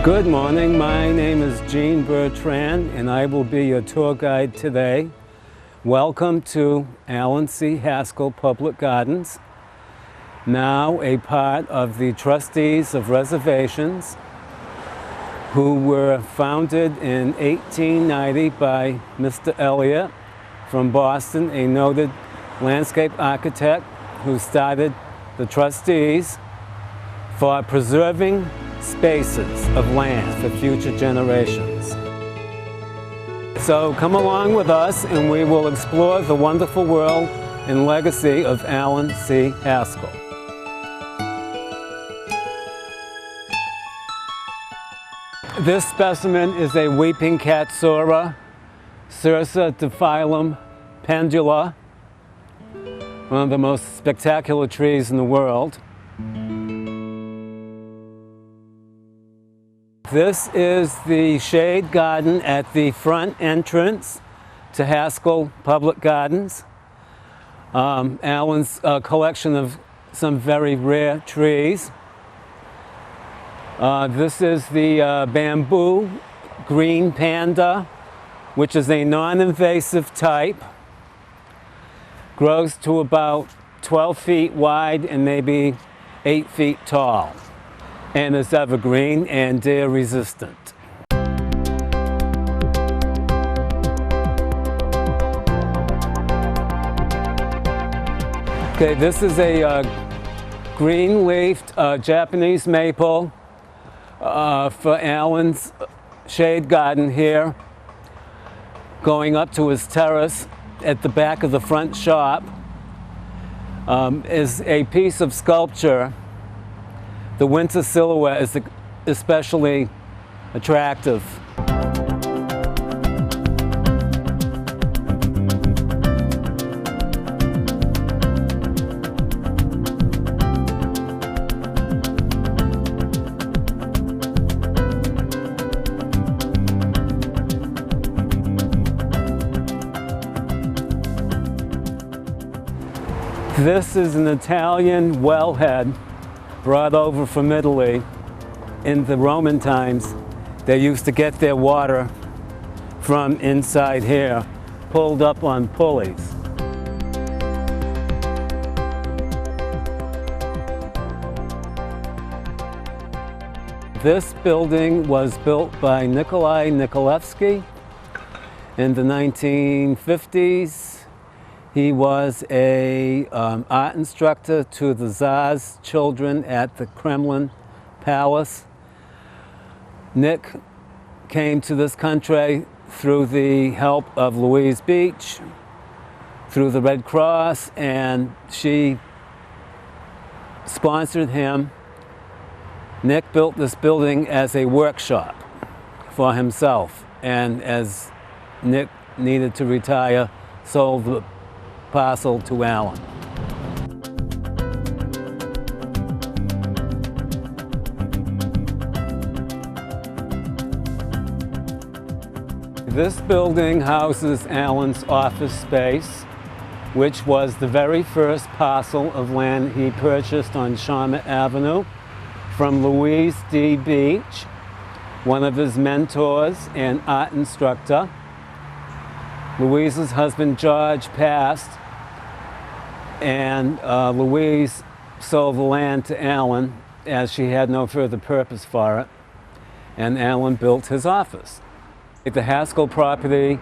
Good morning, my name is Gene Bertrand and I will be your tour guide today. Welcome to Alan C. Haskell Public Gardens, now a part of the Trustees of Reservations, who were founded in 1890 by Mr. Elliott from Boston, a noted landscape architect who started the trustees for preserving spaces of land for future generations. So come along with us and we will explore the wonderful world and legacy of Alan C. Haskell. This specimen is a weeping catsura, Cirsa diphyllum pendula, one of the most spectacular trees in the world. This is the shade garden at the front entrance to Haskell Public Gardens. Alan's collection of some very rare trees. This is the bamboo green panda, which is a non-invasive type. Grows to about 12 feet wide and maybe 8 feet tall, and is evergreen and deer resistant. Okay, this is a green-leafed Japanese maple for Alan's shade garden here, going up to his terrace at the back of the front shop. Is a piece of sculpture. The winter silhouette is especially attractive. This is an Italian wellhead brought over from Italy. In the Roman times, they used to get their water from inside here, pulled up on pulleys. This building was built by Nikolai Nikolevsky in the 1950s. He was an art instructor to the Tsar's children at the Kremlin Palace. Nick came to this country through the help of Louise Beach, through the Red Cross, and she sponsored him. Nick built this building as a workshop for himself, and as Nick needed to retire, sold the parcel to Alan. This building houses Alan's office space, which was the very first parcel of land he purchased on Shawmut Avenue from Louise D. Beach, one of his mentors and art instructor. Louise's husband George passed, and Louise sold the land to Alan as she had no further purpose for it, and Alan built his office. The Haskell property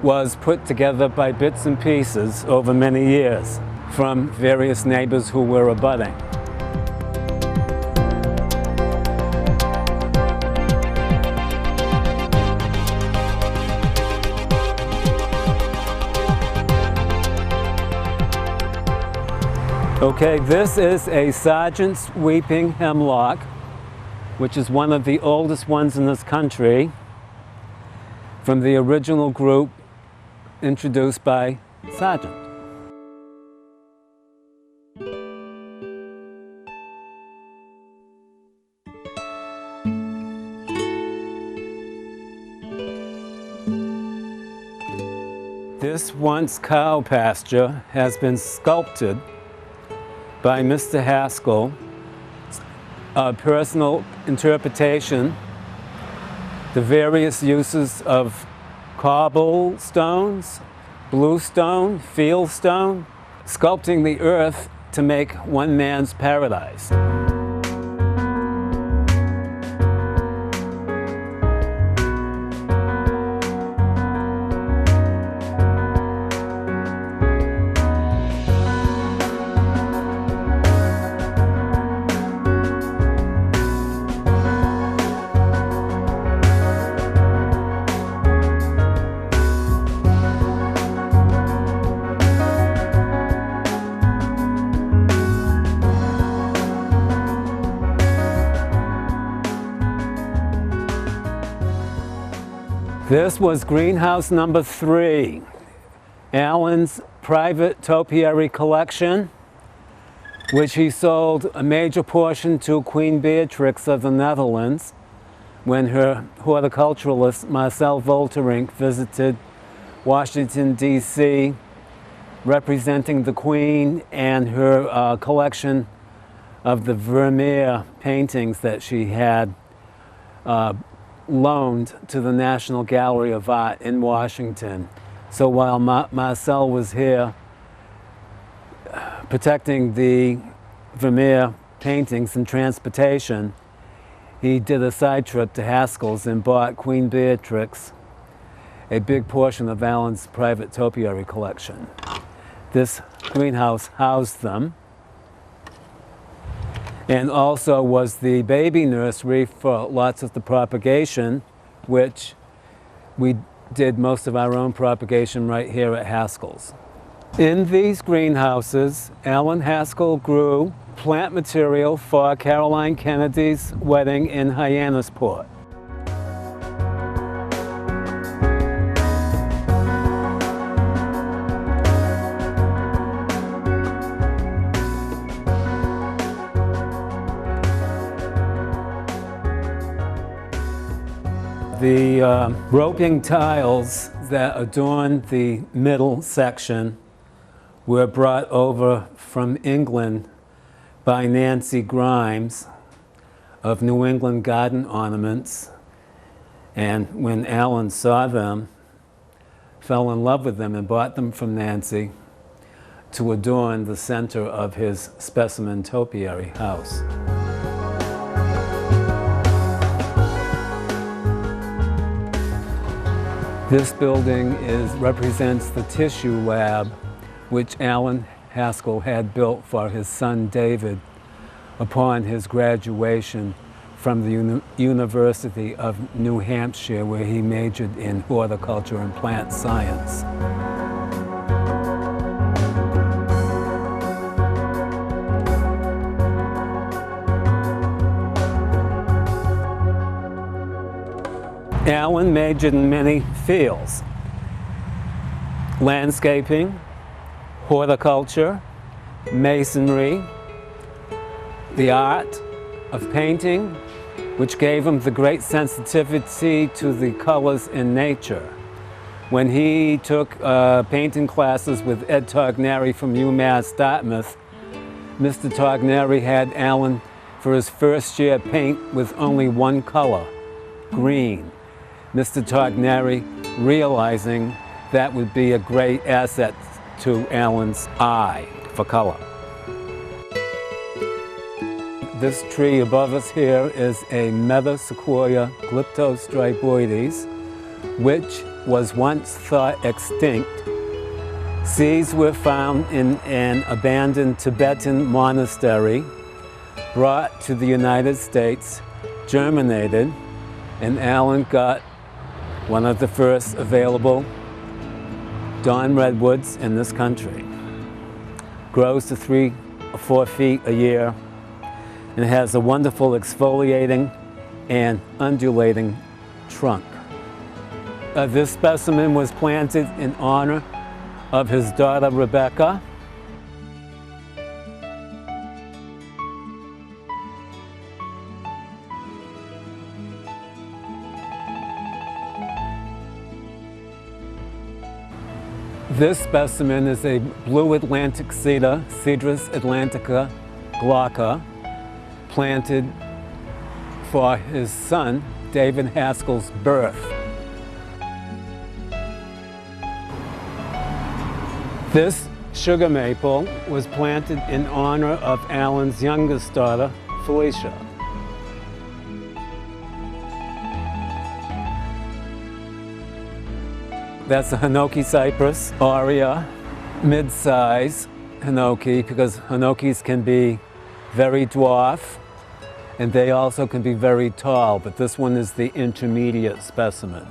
was put together by bits and pieces over many years from various neighbors who were abutting. Okay, this is a Sargent's Weeping Hemlock, which is one of the oldest ones in this country, from the original group introduced by Sargent. This once cow pasture has been sculpted by Mr. Haskell, a personal interpretation the various uses of cobblestones, bluestone, fieldstone, sculpting the earth to make one man's paradise. This was greenhouse number 3, Allen's private topiary collection, which he sold a major portion to Queen Beatrix of the Netherlands when her horticulturalist Marcel Volterink visited Washington, D.C., representing the Queen and her collection of the Vermeer paintings that she had loaned to the National Gallery of Art in Washington. So while Marcel was here protecting the Vermeer paintings and transportation, he did a side trip to Haskell's and bought Queen Beatrix a big portion of Allen's private topiary collection. This greenhouse housed them, and also was the baby nursery for lots of the propagation, which we did most of our own propagation right here at Haskell's. In these greenhouses, Allen Haskell grew plant material for Caroline Kennedy's wedding in Hyannisport. The roping tiles that adorn the middle section were brought over from England by Nancy Grimes of New England Garden Ornaments, and when Allen saw them, fell in love with them and bought them from Nancy to adorn the center of his specimen topiary house. This building represents the tissue lab which Allen Haskell had built for his son David upon his graduation from the University of New Hampshire, where he majored in horticulture and plant science. Allen majored in many fields: landscaping, horticulture, masonry, the art of painting, which gave him the great sensitivity to the colors in nature. When he took painting classes with Ed Togneri from UMass Dartmouth, Mr. Togneri had Allen for his first year paint with only one color, green. Mr. Togneri, realizing that would be a great asset to Allen's eye for color. This tree above us here is a Meta Sequoia glyptostriboides, which was once thought extinct. Seeds were found in an abandoned Tibetan monastery, brought to the United States, germinated, and Allen got one of the first available dawn redwoods in this country. Grows to 3 or 4 feet a year and has a wonderful exfoliating and undulating trunk. This specimen was planted in honor of his daughter Rebecca. This specimen is a blue Atlantic cedar, Cedrus atlantica glauca, planted for his son, David Haskell's birth. This sugar maple was planted in honor of Alan's youngest daughter, Felicia. That's a Hinoki cypress, aurea, mid-size Hinoki, because Hinokis can be very dwarf and they also can be very tall, but this one is the intermediate specimen.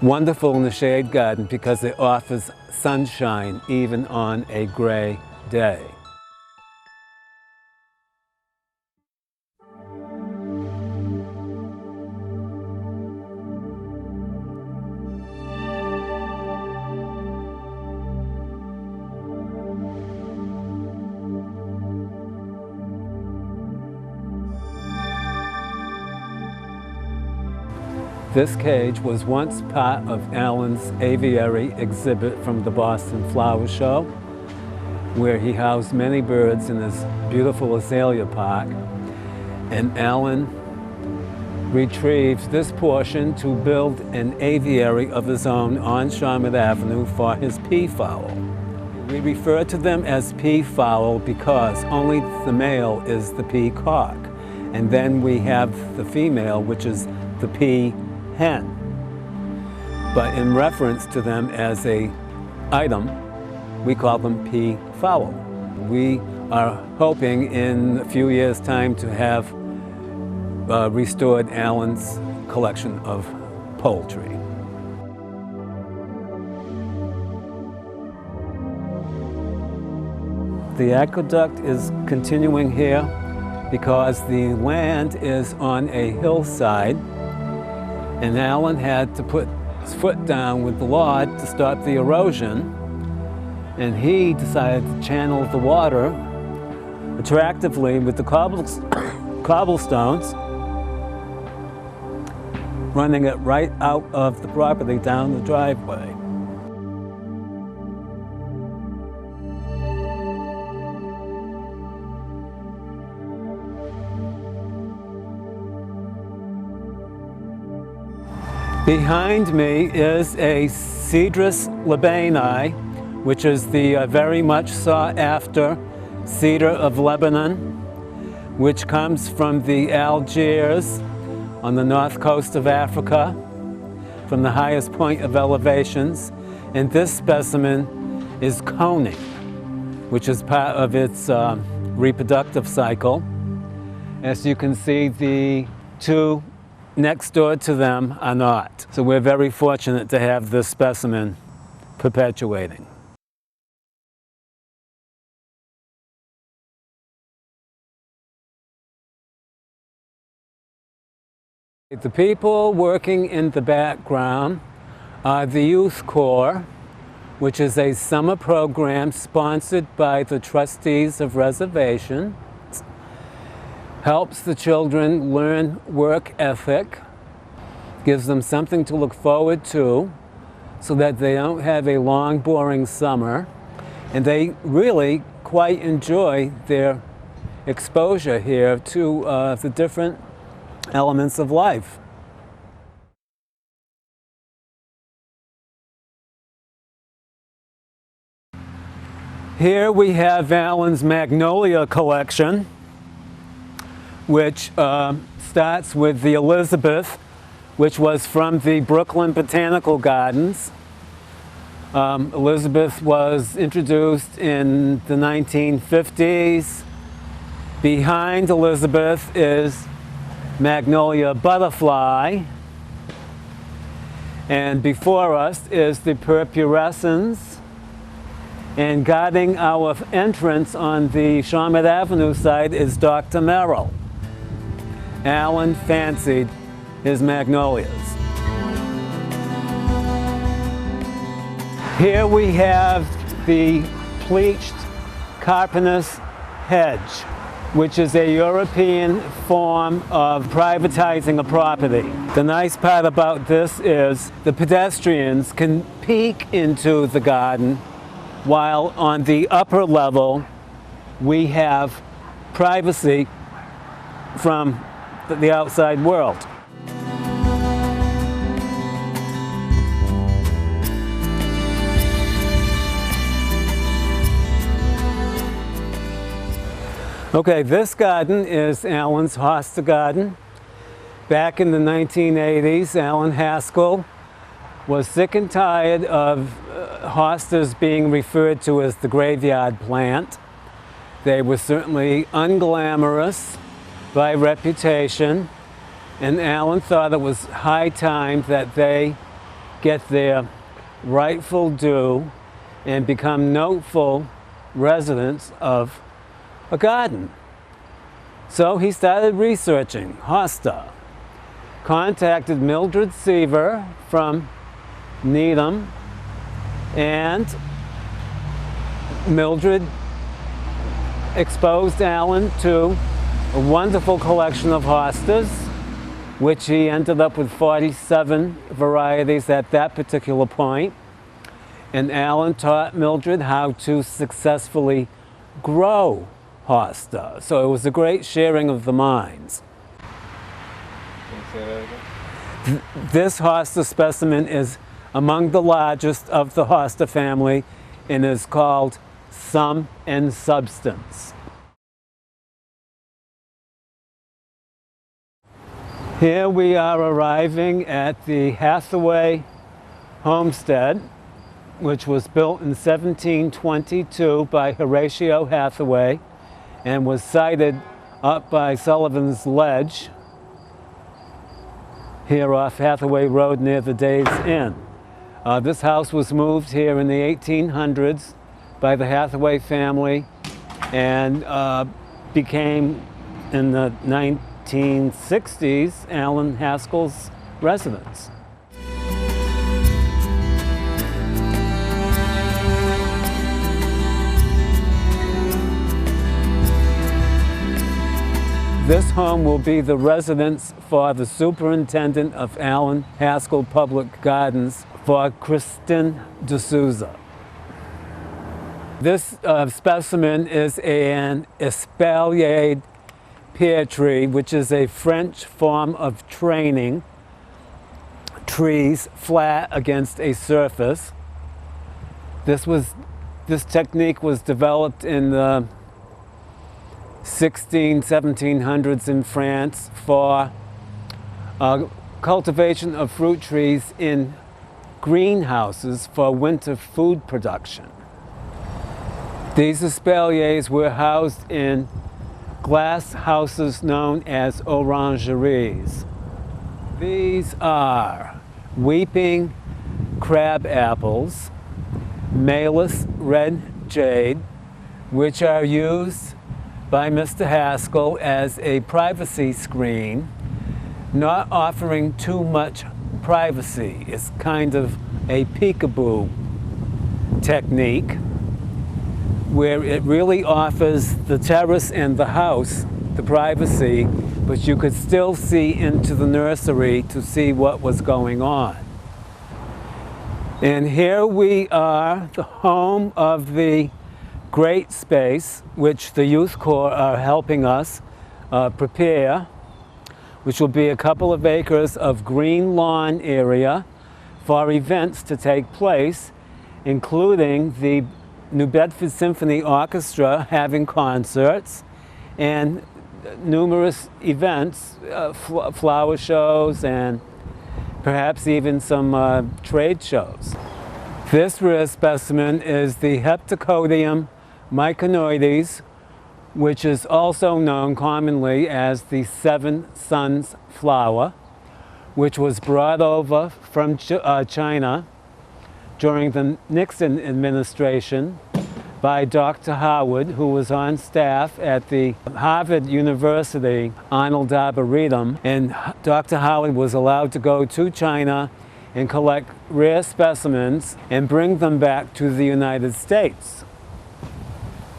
Wonderful in the shade garden because it offers sunshine even on a gray day. This cage was once part of Alan's aviary exhibit from the Boston Flower Show, where he housed many birds in his beautiful azalea park. And Alan retrieved this portion to build an aviary of his own on Charlotte Avenue for his peafowl. We refer to them as peafowl because only the male is the peacock. And then we have the female, which is the peahen. But in reference to them as an item, we call them peafowl. We are hoping in a few years' time to have restored Alan's collection of poultry. The aqueduct is continuing here because the land is on a hillside, and Alan had to put his foot down with the log to stop the erosion, and he decided to channel the water attractively with the cobblestones, running it right out of the property down the driveway. Behind me is a Cedrus lebanon, which is the very much sought after cedar of Lebanon, which comes from the Algiers on the north coast of Africa, from the highest point of elevations. And this specimen is coning, which is part of its reproductive cycle. As you can see, the two next door to them are not. So we're very fortunate to have this specimen perpetuating. The people working in the background are the Youth Corps, which is a summer program sponsored by the trustees of reservation. Helps the children learn work ethic, gives them something to look forward to so that they don't have a long, boring summer, and they really quite enjoy their exposure here to the different elements of life. Here we have Alan's magnolia collection, which starts with the Elizabeth, which was from the Brooklyn Botanical Gardens. Elizabeth was introduced in the 1950s. Behind Elizabeth is Magnolia Butterfly. And before us is the Purpurescens. And guarding our entrance on the Charlotte Avenue side is Dr. Merrill. Alan fancied his magnolias. Here we have the pleached Carpinus hedge, which is a European form of privatizing a property. The nice part about this is the pedestrians can peek into the garden, while on the upper level we have privacy from the outside world. Okay, this garden is Alan's hosta garden. Back in the 1980s, Alan Haskell was sick and tired of hostas being referred to as the graveyard plant. They were certainly unglamorous by reputation, and Alan thought it was high time that they get their rightful due and become noteful residents of a garden. So he started researching hosta, contacted Mildred Seaver from Needham, and Mildred exposed Alan to a wonderful collection of hostas, which he ended up with 47 varieties at that particular point. And Alan taught Mildred how to successfully grow hosta. So it was a great sharing of the minds. Can you say that again? This hosta specimen is among the largest of the hosta family and is called Sum and Substance. Here we are arriving at the Hathaway homestead, which was built in 1722 by Horatio Hathaway and was sited up by Sullivan's Ledge here off Hathaway Road near the Days Inn. This house was moved here in the 1800s by the Hathaway family and became, in the 1960s, Alan Haskell's residence. This home will be the residence for the superintendent of Alan Haskell Public Gardens, for Kristen D'Souza. This specimen is an espaliered pear tree, which is a French form of training trees flat against a surface. This technique was developed in the 1700s in France for cultivation of fruit trees in greenhouses for winter food production. These espaliers were housed in glass houses known as orangeries. These are weeping crab apples, Malus red jade, which are used by Mr. Haskell as a privacy screen, not offering too much privacy. It's kind of a peekaboo technique where it really offers the terrace and the house the privacy, but you could still see into the nursery to see what was going on. And here we are, the home of the great space which the Youth Corps are helping us prepare, which will be a couple of acres of green lawn area for events to take place, including the New Bedford Symphony Orchestra having concerts and numerous events, flower shows, and perhaps even some trade shows. This rare specimen is the Heptacodium myconoides, which is also known commonly as the Seven Suns flower, which was brought over from China during the Nixon administration by Dr. Howard, who was on staff at the Harvard University Arnold Arboretum, and Dr. Howard was allowed to go to China and collect rare specimens and bring them back to the United States.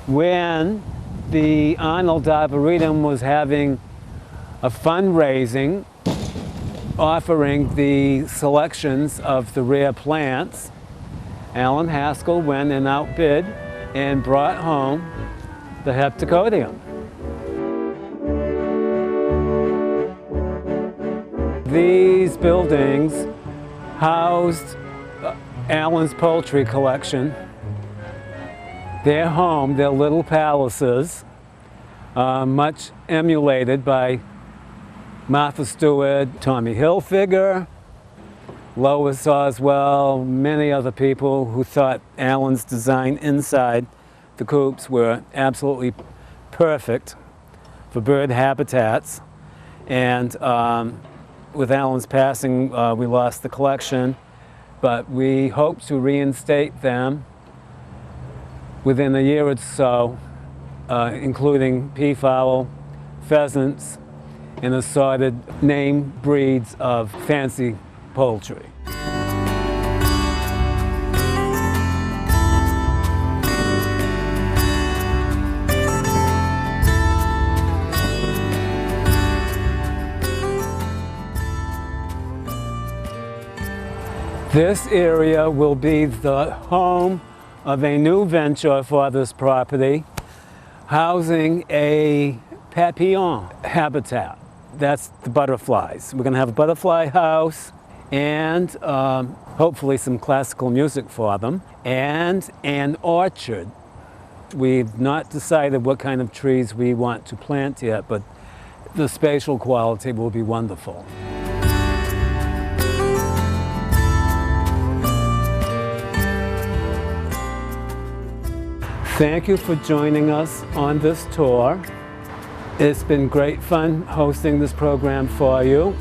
When the Arnold Arboretum was having a fundraising offering the selections of the rare plants, Alan Haskell went and outbid and brought home the Heptacodium. These buildings housed Alan's poultry collection. Their home, their little palaces, much emulated by Martha Stewart, Tommy Hilfiger, Lois Oswald, many other people who thought Alan's design inside the coops were absolutely perfect for bird habitats. And with Alan's passing, we lost the collection, but we hope to reinstate them within a year or so, including peafowl, pheasants, and assorted name breeds of fancy poultry. This area will be the home of a new venture for this property, housing a papillon habitat. That's the butterflies. We're going to have a butterfly house and hopefully some classical music for them, and an orchard. We've not decided what kind of trees we want to plant yet, but the spatial quality will be wonderful. Thank you for joining us on this tour. It's been great fun hosting this program for you.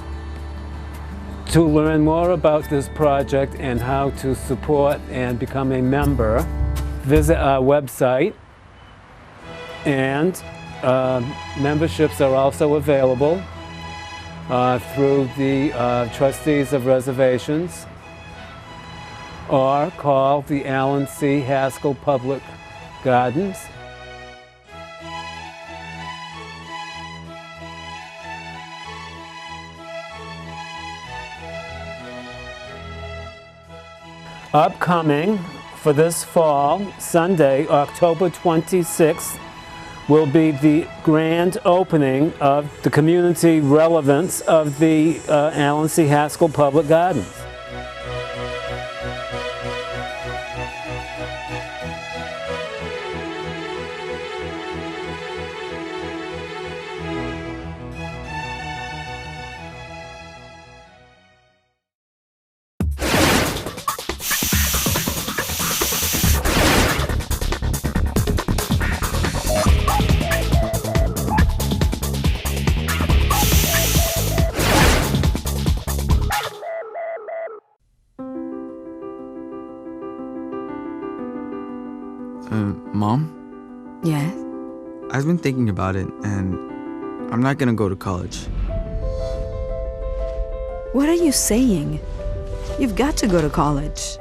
To learn more about this project and how to support and become a member, visit our website, and memberships are also available through the trustees of reservations, or call the Alan C. Haskell Public Gardens. Upcoming for this fall, Sunday, October 26th, will be the grand opening of the community relevance of the Alan C. Haskell Public Gardens. Mom? Yes? I've been thinking about it, and I'm not gonna go to college. What are you saying? You've got to go to college.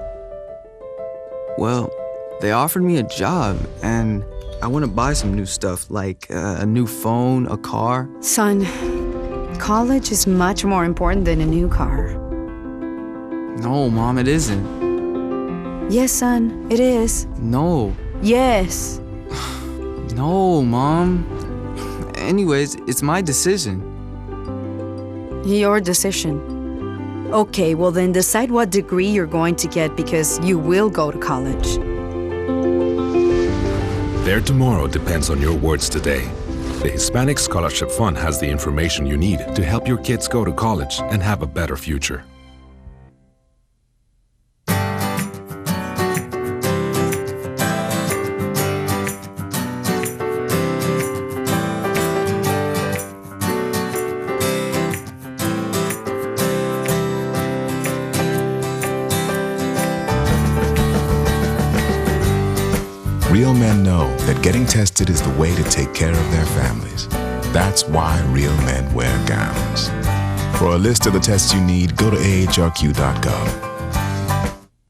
Well, they offered me a job, and I want to buy some new stuff, like a new phone, a car. Son, college is much more important than a new car. No, Mom, it isn't. Yes, son, it is. No. Yes. No, Mom. Anyways, it's my decision. Your decision. Okay, well then decide what degree you're going to get, because you will go to college. Their tomorrow depends on your words today. The Hispanic Scholarship Fund has the information you need to help your kids go to college and have a better future. Real men know that getting tested is the way to take care of their families. That's why real men wear gowns. For a list of the tests you need, go to ahrq.gov.